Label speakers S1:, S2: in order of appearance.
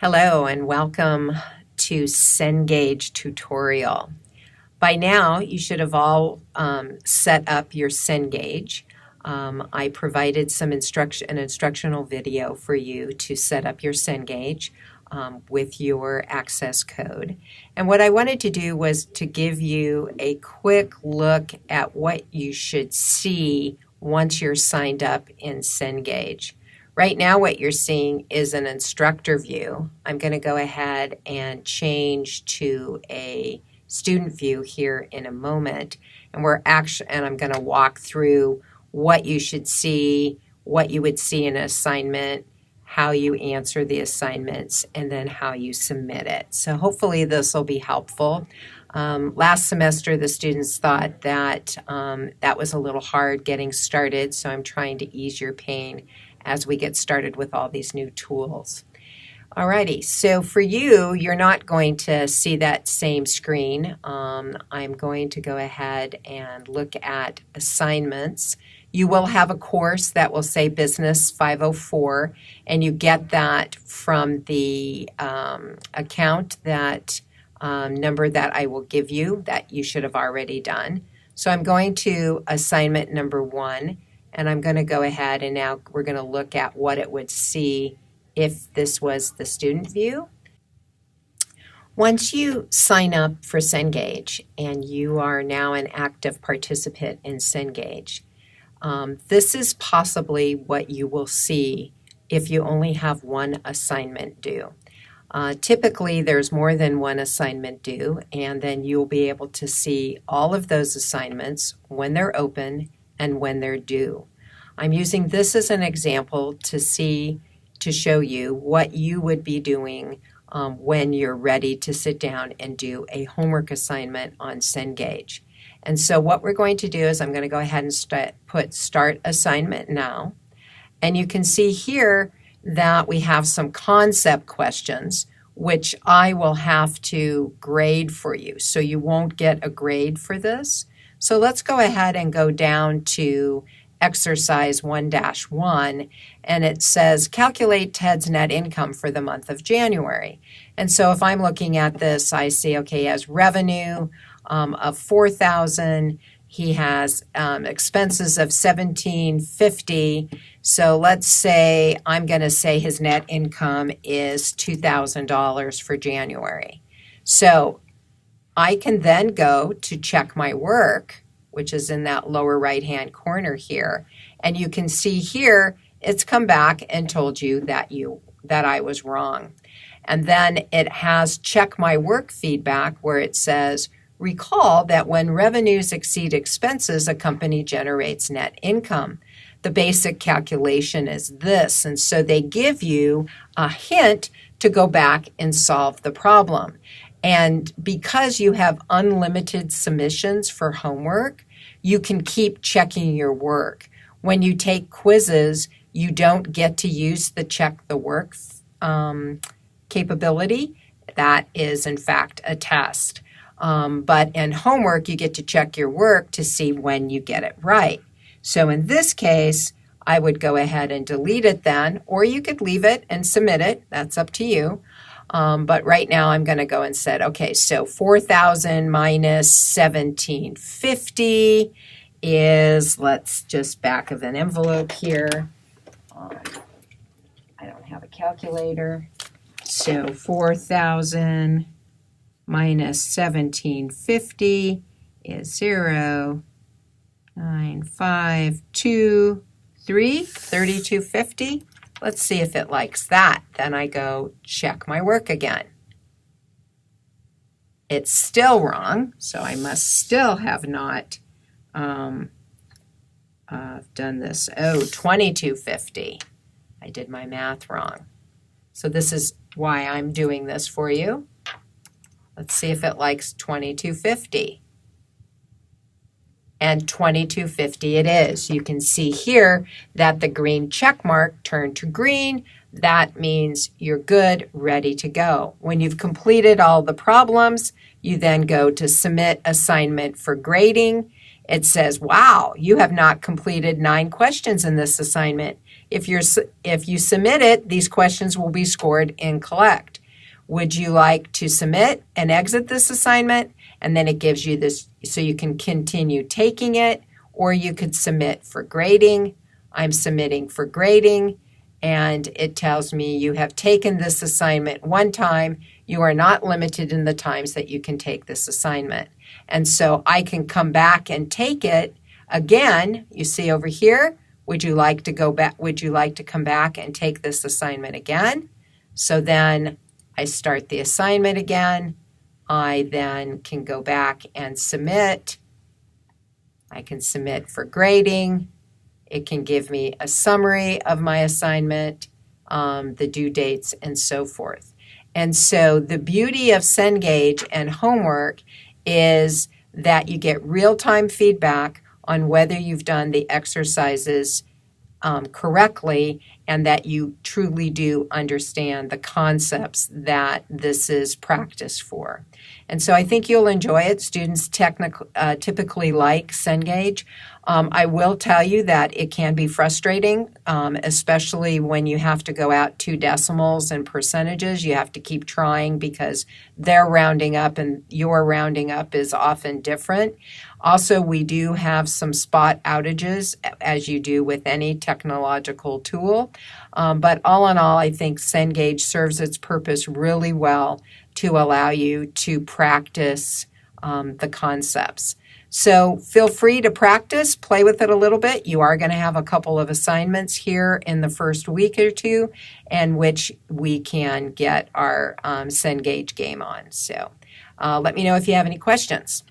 S1: Hello and welcome to Cengage tutorial. By now you should have all set up your Cengage. I provided an instructional video for you to set up your Cengage with your access code. And what I wanted to do was to give you a quick look at what you should see once you're signed up in Cengage. Right now what you're seeing is an instructor view. I'm going to go ahead and change to a student view here in a moment, and I'm going to walk through what you should see, what you would see in an assignment, how you answer the assignments, and then how you submit it. So hopefully this will be helpful. Last semester the students thought that that was a little hard getting started, so I'm trying to ease your pain as we get started with all these new tools. Alrighty, so for you, you're not going to see that same screen. I'm going to go ahead and look at assignments. You will have a course that will say Business 504, and you get that from the account that number that I will give you that you should have already done. So I'm going to assignment number 1. And I'm going to go ahead and now we're going to look at what it would see if this was the student view. Once you sign up for Cengage and you are now an active participant in Cengage, this is possibly what you will see if you only have one assignment due. Typically there's more than one assignment due, and then you'll be able to see all of those assignments when they're open and when they're due. I'm using this as an example to show you what you would be doing when you're ready to sit down and do a homework assignment on Cengage. And so what we're going to do is I'm going to go ahead and put Start Assignment Now. And you can see here that we have some concept questions which I will have to grade for you. So you won't get a grade for this. So let's go ahead and go down to exercise 1-1, and it says calculate Ted's net income for the month of January. And so if I'm looking at this, I see, okay, he has revenue of $4,000. He has expenses of $1,750. So let's say I'm going to say his net income is $2,000 for January. So I can then go to check my work, which is in that lower right-hand corner here. And you can see here, it's come back and told you that I was wrong. And then it has check my work feedback where it says, recall that when revenues exceed expenses, a company generates net income. The basic calculation is this. And so they give you a hint to go back and solve the problem. And because you have unlimited submissions for homework, you can keep checking your work. When you take quizzes, you don't get to use the check the work capability. That is, in fact, a test. But in homework, you get to check your work to see when you get it right. So in this case, I would go ahead and delete it then, or you could leave it and submit it. That's up to you. But right now I'm going to go and say, okay, so 4,000 minus 1,750 is, let's just back of an envelope here. I don't have a calculator. So 4,000 minus 1,750 is 0, 9, 5, 2, 3, 3,250. Let's see if it likes that. Then I go check my work again. It's still wrong, so I must still have not done this. Oh, 2,250. I did my math wrong. So this is why I'm doing this for you. Let's see if it likes 2,250. And 2,250 it is. You can see here that the green check mark turned to green. That means you're good, ready to go. When you've completed all the problems, you then go to Submit Assignment for Grading. It says, wow, you have not completed 9 questions in this assignment. If you submit it, these questions will be scored in collect. Would you like to submit and exit this assignment? And then it gives you this so you can continue taking it, or you could submit for grading. I'm submitting for grading, and it tells me you have taken this assignment one time. You are not limited in the times that you can take this assignment. And so I can come back and take it again. You see over here, would you like to go back? Would you like to come back and take this assignment again? So then I start the assignment again. I then can go back and submit. I can submit for grading. It can give me a summary of my assignment, the due dates, and so forth. And so the beauty of Cengage and homework is that you get real-time feedback on whether you've done the exercises correctly, and that you truly do understand the concepts that this is practice for. And so I think you'll enjoy it. Students typically like Cengage. I will tell you that it can be frustrating, especially when you have to go out 2 decimals and percentages. You have to keep trying because they're rounding up and your rounding up is often different. Also, we do have some spot outages, as you do with any technological tool. But all in all, I think Cengage serves its purpose really well to allow you to practice the concepts. So feel free to practice, play with it a little bit. You are going to have a couple of assignments here in the first week or two, in which we can get our Cengage game on. So let me know if you have any questions.